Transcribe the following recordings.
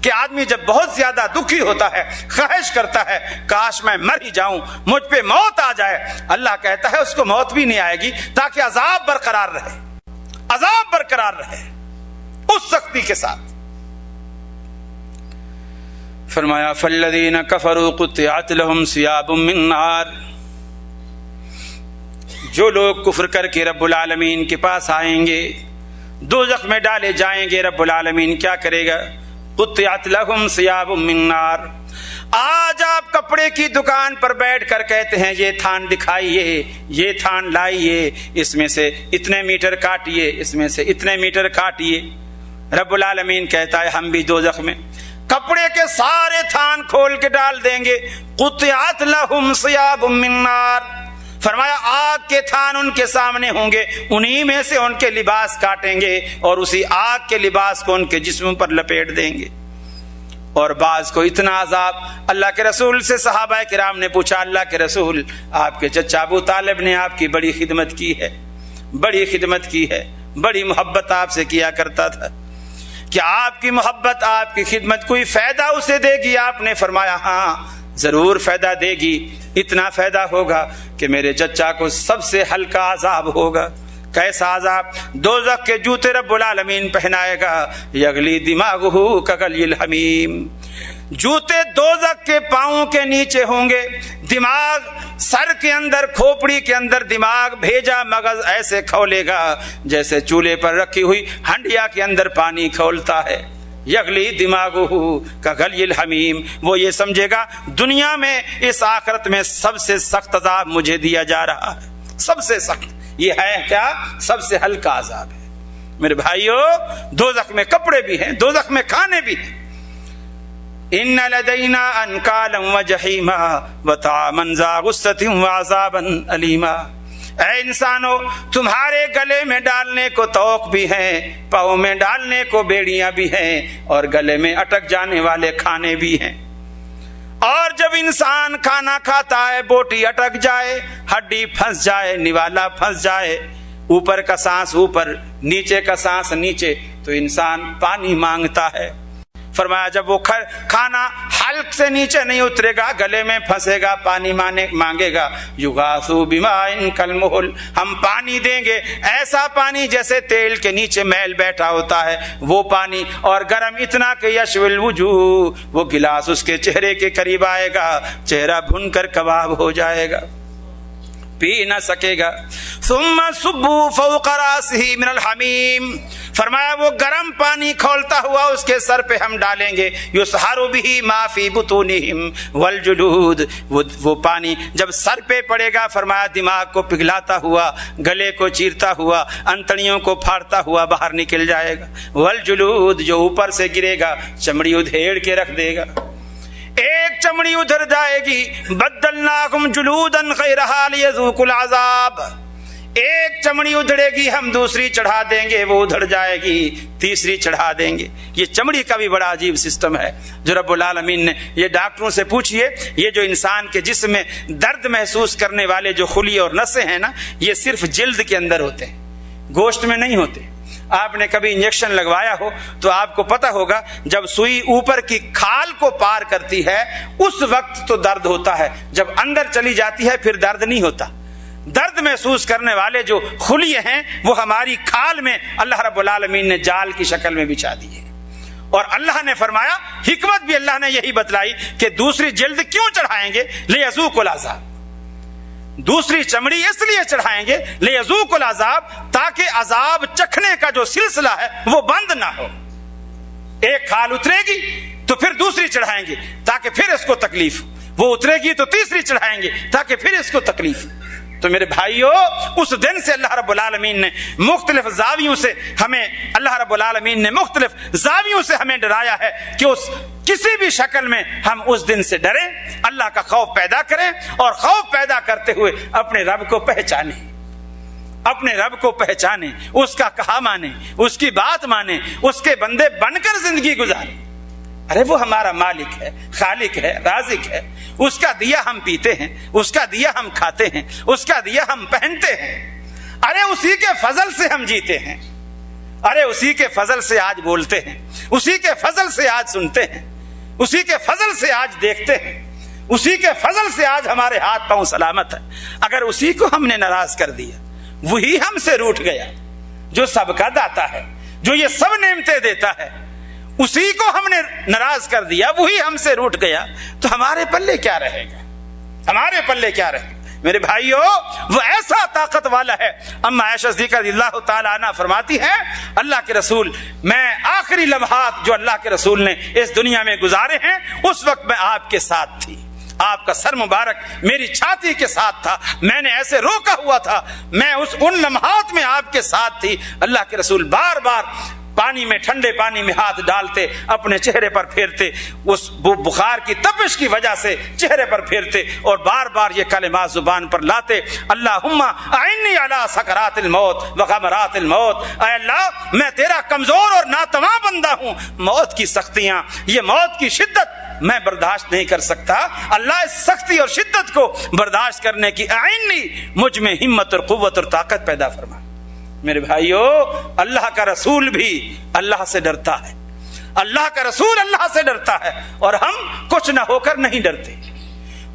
کہ آدمی جب بہت زیادہ دکھی ہوتا ہے خواہش کرتا ہے کاش میں مر ہی جاؤں, مجھ پہ موت آ جائے. اللہ کہتا ہے اس کو موت بھی نہیں آئے گی تاکہ عذاب برقرار رہے, عذاب برقرار رہے اس سختی کے ساتھ. فرمایا فالذین کفروا قطعت لهم ثیاب من نار, جو لوگ کفر کر کے رب العالمین کے پاس آئیں گے دوزخ میں ڈالے جائیں گے. رب العالمین کیا کرے گا؟ قطعت لهم ثیاب من نار. آج آپ کپڑے کی دکان پر بیٹھ کر کہتے ہیں یہ تھان دکھائیے, یہ تھان لائیے, اس میں سے اتنے میٹر کاٹیے, اس میں سے اتنے میٹر کاٹیے. رب العالمین کہتا ہے ہم بھی دوزخ میں کپڑے کے سارے تھان کھول کے ڈال دیں گے. قطعت لهم ثیاب من نار. فرمایا آگ کے تھان ان کے سامنے ہوں گے, انہی میں سے ان کے لباس کاٹیں گے اور اسی آگ کے لباس کو ان کے جسموں پر لپیٹ دیں گے. اور بعض کو اتنا عذاب. اللہ کے رسول سے صحابہ کرام نے پوچھا اللہ کے رسول آپ کے چچا ابو طالب نے آپ کی بڑی خدمت کی ہے, بڑی خدمت کی ہے, بڑی محبت آپ سے کیا کرتا تھا, کیا آپ کی محبت آپ کی خدمت کوئی فائدہ اسے دے گی؟ آپ نے فرمایا ہاں ضرور فائدہ دے گی. اتنا فائدہ ہوگا کہ میرے چچا کو سب سے ہلکا عذاب ہوگا. کیسا عذاب؟ دوزخ کے جوتے رب العالمین پہنائے گا. یغلی دماغہ کغلی الحمیم. جوتے دوزخ کے پاؤں کے نیچے ہوں گے, دماغ سر کے اندر, کھوپڑی کے اندر دماغ بھیجا مغز ایسے کھولے گا جیسے چولہے پر رکھی ہوئی ہنڈیا کے اندر پانی کھولتا ہے. یغلی دماغہ کغلی الحمیم. وہ یہ سمجھے گا دنیا میں اس آخرت میں سب سے سخت عذاب مجھے دیا جا رہا ہے, سب سے سخت. یہ ہے کیا؟ سب سے ہلکا عذاب ہے. میرے بھائیو دوزخ میں کپڑے بھی ہیں, دوزخ میں کھانے بھی ہیں. ان لدینا انکالا وجحیما وطعاما ذا غصۃ وعذابا الیما. اے انسانو تمہارے گلے میں ڈالنے کو توق بھی ہیں, پاؤں میں ڈالنے کو بیڑیاں بھی ہیں, اور گلے میں اٹک جانے والے کھانے بھی ہیں. اور جب انسان کھانا کھاتا ہے بوٹی اٹک جائے, ہڈی پھنس جائے, نوالا پھنس جائے, اوپر کا سانس اوپر, نیچے کا سانس نیچے, تو انسان پانی مانگتا ہے. فرمایا جب وہ کھانا حلق سے نیچے نہیں اترے گا, گلے میں پھنسے گا, پانی مانگے گا. یغاثو بماء کالمہل. ہم پانی دیں گے ایسا پانی جیسے تیل کے نیچے میل بیٹھا ہوتا ہے وہ پانی, اور گرم اتنا کہ یشوی الوجوہ. وہ گلاس اس کے چہرے کے قریب آئے گا, چہرہ بھن کر کباب ہو جائے گا, پی نہ سکے گا. ثم صبوا فوق راسہ من الحمیم. فرمایا وہ گرم پانی کھولتا ہوا اس کے سر پہ ہم ڈالیں گے. یسحر بہ ما فی بطونہم والجلود. وہ پانی جب سر پہ پڑے گا فرمایا دماغ کو پگھلاتا ہوا, گلے کو چیرتا ہوا, انتڑیوں کو پھاڑتا ہوا باہر نکل جائے گا. والجلود جو اوپر سے گرے گا چمڑی ادھیڑ کے رکھ دے گا. ایک چمڑی ادھر جائے گی, بدلناکم جلودا غیرہا لیذوقوا العذاب. ایک چمڑی ادھڑے گی ہم دوسری چڑھا دیں گے, وہ ادھڑ جائے گی تیسری چڑھا دیں گے. یہ چمڑی کا بھی بڑا عجیب سسٹم ہے جو رب العالمین نے. یہ ڈاکٹروں سے پوچھئے, یہ جو انسان کے جسم میں درد محسوس کرنے والے جو خلیے اور نسیں ہیں نا, یہ صرف جلد کے اندر ہوتے ہیں, گوشت میں نہیں ہوتے. آپ نے کبھی انجیکشن لگوایا ہو تو آپ کو پتا ہوگا جب سوئی اوپر کی کھال کو پار کرتی ہے اس وقت تو درد ہوتا ہے, جب اندر چلی جاتی ہے پھر درد نہیں ہوتا. درد محسوس کرنے والے جو خلیے ہیں وہ ہماری کھال میں اللہ رب العالمین نے جال کی شکل میں بچھا دیے. اور اللہ نے فرمایا, حکمت بھی اللہ نے یہی بتلائی کہ دوسری جلد کیوں چڑھائیں گے, لیذوقوا العذاب. دوسری چمڑی اس لیے چڑھائیں گے لیذوقوا العذاب, تاکہ عذاب چکھنے کا جو سلسلہ ہے وہ بند نہ ہو. ایک کھال اترے گی تو پھر دوسری چڑھائیں گے تاکہ پھر اس کو تکلیف, وہ اترے گی تو تیسری چڑھائیں گے تاکہ پھر اس کو تکلیف. تو میرے بھائیو اس دن سے اللہ رب العالمین نے مختلف زاویوں سے ہمیں, اللہ رب العالمین نے مختلف زاویوں سے ہمیں ڈرایا ہے کہ اس کسی بھی شکل میں ہم اس دن سے ڈریں, اللہ کا خوف پیدا کریں, اور خوف پیدا کرتے ہوئے اپنے رب کو پہچانیں, اپنے رب کو پہچانیں, اس کا کہا مانیں, اس کی بات مانیں, اس کے بندے بن کر زندگی گزاریں. ارے وہ ہمارا مالک ہے, خالق ہے, رازق ہے, اس کا دیا ہم پیتے ہیں, اس کا دیا ہم کھاتے ہیں, اس کا دیا ہم پہنتے ہیں. ارے اسی کے فضل سے ہم جیتے ہیں. ارے اسی کے فضل سے آج بولتے ہیں، اسی کے فضل سے آج سنتے ہیں، اسی کے فضل سے آج دیکھتے ہیں، اسی کے فضل سے آج ہمارے ہاتھ پاؤں سلامت ہے۔ اگر اسی کو ہم نے ناراض کر دیا، وہی ہم سے روٹھ گیا جو سب کا داتا ہے، جو یہ سب نعمتیں دیتا ہے، اسی کو ہم نے ناراض کر دیا، وہی ہم سے روٹھ گیا، تو ہمارے پلے کیا رہے گا؟ ہمارے پلے کیا رہے گا؟ میرے بھائیو، وہ ایسا طاقت والا ہے۔ اما عائشہ صدیقہ رضی اللہ تعالی عنہ فرماتی ہے، اللہ کے رسول، میں آخری لمحات جو اللہ کے رسول نے اس دنیا میں گزارے ہیں، اس وقت میں آپ کے ساتھ تھی، آپ کا سر مبارک میری چھاتی کے ساتھ تھا، میں نے ایسے روکا ہوا تھا، میں ان لمحات میں آپ کے ساتھ تھی۔ اللہ کے رسول بار بار پانی میں، ٹھنڈے پانی میں ہاتھ ڈالتے، اپنے چہرے پر پھیرتے، اس بخار کی تپش کی وجہ سے چہرے پر پھیرتے، اور بار بار یہ کلمات زبان پر لاتے، اللہم اعنی علی سکرات الموت وغمرات الموت، اے اللہ میں تیرا کمزور اور ناتواں بندہ ہوں، موت کی سختیاں، یہ موت کی شدت میں برداشت نہیں کر سکتا، اللہ اس سختی اور شدت کو برداشت کرنے کی اعنی، مجھ میں ہمت اور قوت اور طاقت پیدا فرما۔ میرے بھائیو، اللہ کا رسول بھی اللہ سے ڈرتا ہے، اللہ کا رسول اللہ سے ڈرتا ہے، اور ہم کچھ نہ ہو کر نہیں ڈرتے،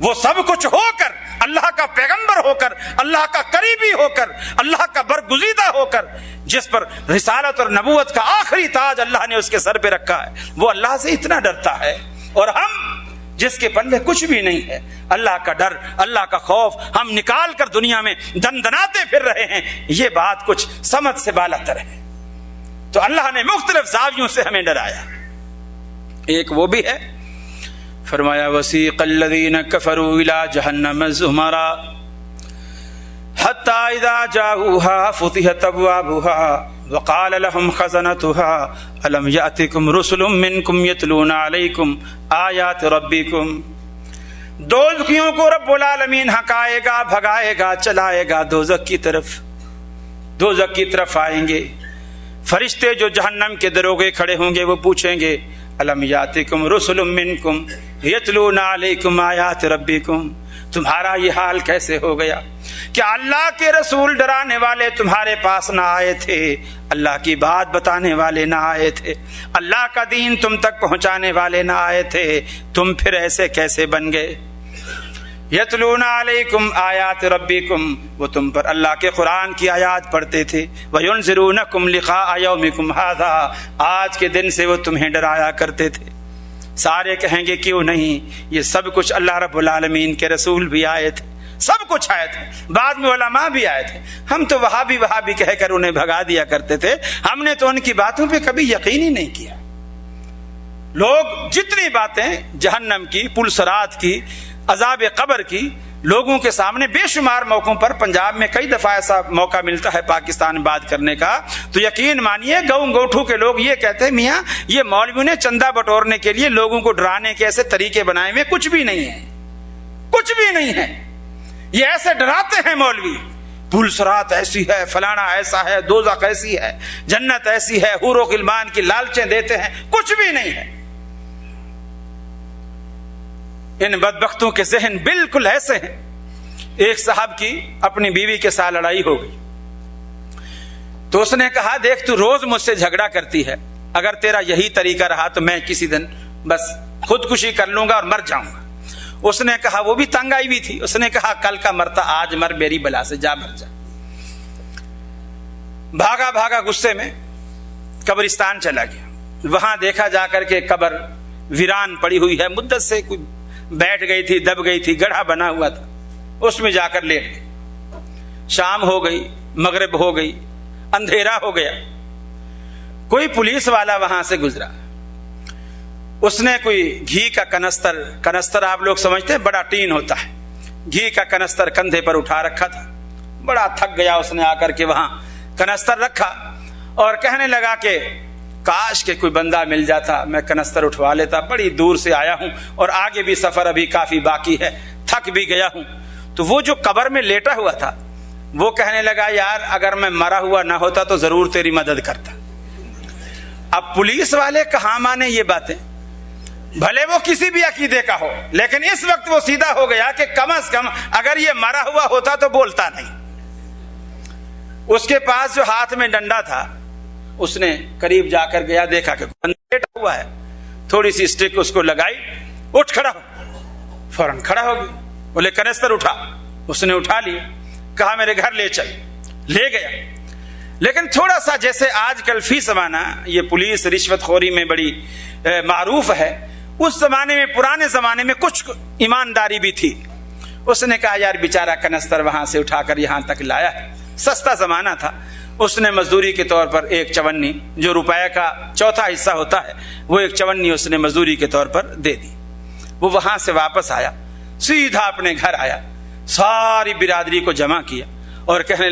وہ سب کچھ ہو کر، اللہ کا پیغمبر ہو کر، اللہ کا قریبی ہو کر، اللہ کا برگزیدہ ہو کر، جس پر رسالت اور نبوت کا آخری تاج اللہ نے اس کے سر پہ رکھا ہے، وہ اللہ سے اتنا ڈرتا ہے، اور ہم جس کے پلے کچھ بھی نہیں ہے، اللہ کا ڈر، اللہ کا خوف ہم نکال کر دنیا میں دندناتے پھر رہے ہیں، یہ بات کچھ سمجھ سے بالاتر ہے۔ تو اللہ نے مختلف زاویوں سے ہمیں ڈرایا، ایک وہ بھی ہے، فرمایا وسیق الذین کفروا الی جہنم زمرا حتی اذا جاؤوها فتحت ابوابها وقال لهم خزنتها الم یأتکم رسل منکم یتلون علیکم آیات ربکم۔ دوزخیوں کو رب العالمین ہکائے گا، بھگائے گا، چلائے گا دوزخ کی طرف، دوزخ کی طرف آئیں گے فرشتے جو جہنم کے دروگے کھڑے ہوں گے، وہ پوچھیں گے الم یاتکم رسل منکم یتلون علیکم آیات ربکم، تمہارا یہ حال کیسے ہو گیا؟ کیا اللہ کے رسول ڈرانے والے تمہارے پاس نہ آئے تھے؟ اللہ کی بات بتانے والے نہ آئے تھے؟ اللہ کا دین تم تک پہنچانے والے نہ آئے تھے؟ تم پھر ایسے کیسے بن گئے؟ یتلون علیکم آیات ربکم، وہ تم پر اللہ کے قرآن کی آیات پڑھتے تھے، وینذرونکم لقاء یومکم ھذا، آج کے دن سے وہ تمہیں ڈرایا کرتے تھے۔ سارے کہیں گے کیوں نہیں، یہ سب کچھ اللہ رب العالمین کے رسول بھی آئے تھے، سب کچھ آئے تھے، بعد میں علماء بھی آئے تھے، ہم تو وہابی کہہ کر انہیں بھگا دیا کرتے تھے، ہم نے تو ان کی باتوں پہ کبھی یقین ہی نہیں کیا۔ لوگ جتنی باتیں جہنم کی، پلسرات کی، عذاب قبر کی، لوگوں کے سامنے بے شمار موقعوں پر، پنجاب میں کئی دفعہ ایسا موقع ملتا ہے پاکستان میں بات کرنے کا، تو یقین مانیے گاؤں گوٹھوں کے لوگ یہ کہتے ہیں میاں یہ مولویوں نے چندہ بٹورنے کے لیے لوگوں کو ڈرانے کے ایسے طریقے بنائے ہوئے، کچھ بھی نہیں ہے، کچھ بھی نہیں ہے، یہ ایسے ڈراتے ہیں مولوی، پلسرات ایسی ہے، فلانا ایسا ہے، دوزخ ایسی ہے، جنت ایسی ہے، حور و غلمان کی لالچیں دیتے ہیں، کچھ بھی نہیں ہے۔ ان بدبختوں کے ذہن بالکل ایسے ہیں۔ ایک صاحب کی اپنی بیوی کے ساتھ لڑائی ہو گئی، تو اس نے کہا دیکھ تو روز مجھ سے جھگڑا کرتی ہے، اگر تیرا یہی طریقہ رہا تو میں کسی دن بس خودکشی کر لوں گا اور مر جاؤں گا۔ اس نے کہا، وہ بھی تنگ آئی ہوئی تھی، اس نے کہا کل کا مرتا آج مر، میری بلا سے جا مر جا۔ بھاگا بھاگا غصے میں قبرستان چلا گیا، وہاں دیکھا جا کر کے قبر ویران پڑی ہوئی ہے، مدت سے کوئی بیٹھ گئی تھی، دب گئی تھی، گڑھا بنا ہوا تھا، اس میں جا کر لیٹ گئی۔ شام ہو گئی، مغرب ہو گئی، اندھیرا ہو گیا، کوئی پولیس والا وہاں سے گزرا، اس نے کوئی گھی کا کنستر آپ لوگ سمجھتے ہیں بڑا ٹین ہوتا ہے، گھی کا کنستر کندھے پر اٹھا رکھا تھا، بڑا تھک گیا اس نے، آ کر کے وہاں کنستر رکھا اور کہنے لگا کہ کاش کہ کوئی بندہ مل جاتا، میں کنستر اٹھوا لیتا، بڑی دور سے آیا ہوں اور آگے بھی سفر ابھی کافی باقی ہے، تھک بھی گیا ہوں۔ تو وہ جو قبر میں لیٹا ہوا تھا وہ کہنے لگا یار اگر میں مرا ہوا نہ ہوتا تو ضرور تیری مدد کرتا۔ اب پولیس والے کہاں مانے یہ باتیں، بھلے وہ کسی بھی عقیدے کا ہو، لیکن اس وقت وہ سیدھا ہو گیا کہ کم از کم اگر یہ مرا ہوا ہوتا تو بولتا نہیں۔ اس کے پاس جو ہاتھ میں ڈنڈا تھا اس نے قریب جا کر گیا, دیکھا کہ لیٹا ہوا ہے, تھوڑی سی اسٹک اس کو لگائی, اٹھ کھڑا ہو, فوراً کھڑا ہو گیا. بولے کنستر اٹھا, اس نے اٹھا لیا, کہا میرے گھر لے چل, لے گیا. لیکن تھوڑا سا جیسے آج کل فی زمانہ یہ پولیس رشوت خوری میں بڑی معروف ہے, اس زمانے میں, پرانے زمانے میں کچھ ایمانداری بھی تھی. اس نے کہا یار بیچارہ کنستر وہاں سے اٹھا کر یہاں تک لایا ہے, سستا زمانہ تھا. اس نے مزدوری کے طور پر ایک چونی, جو روپے کا چوتھا حصہ ہوتا ہے, وہ ایک چونی اس نے مزدوری کے طور پر دے دی. وہ وہاں سے واپس آیا, سیدھا اپنے گھر آیا, ساری برادری کو جمع کیا اور کہنے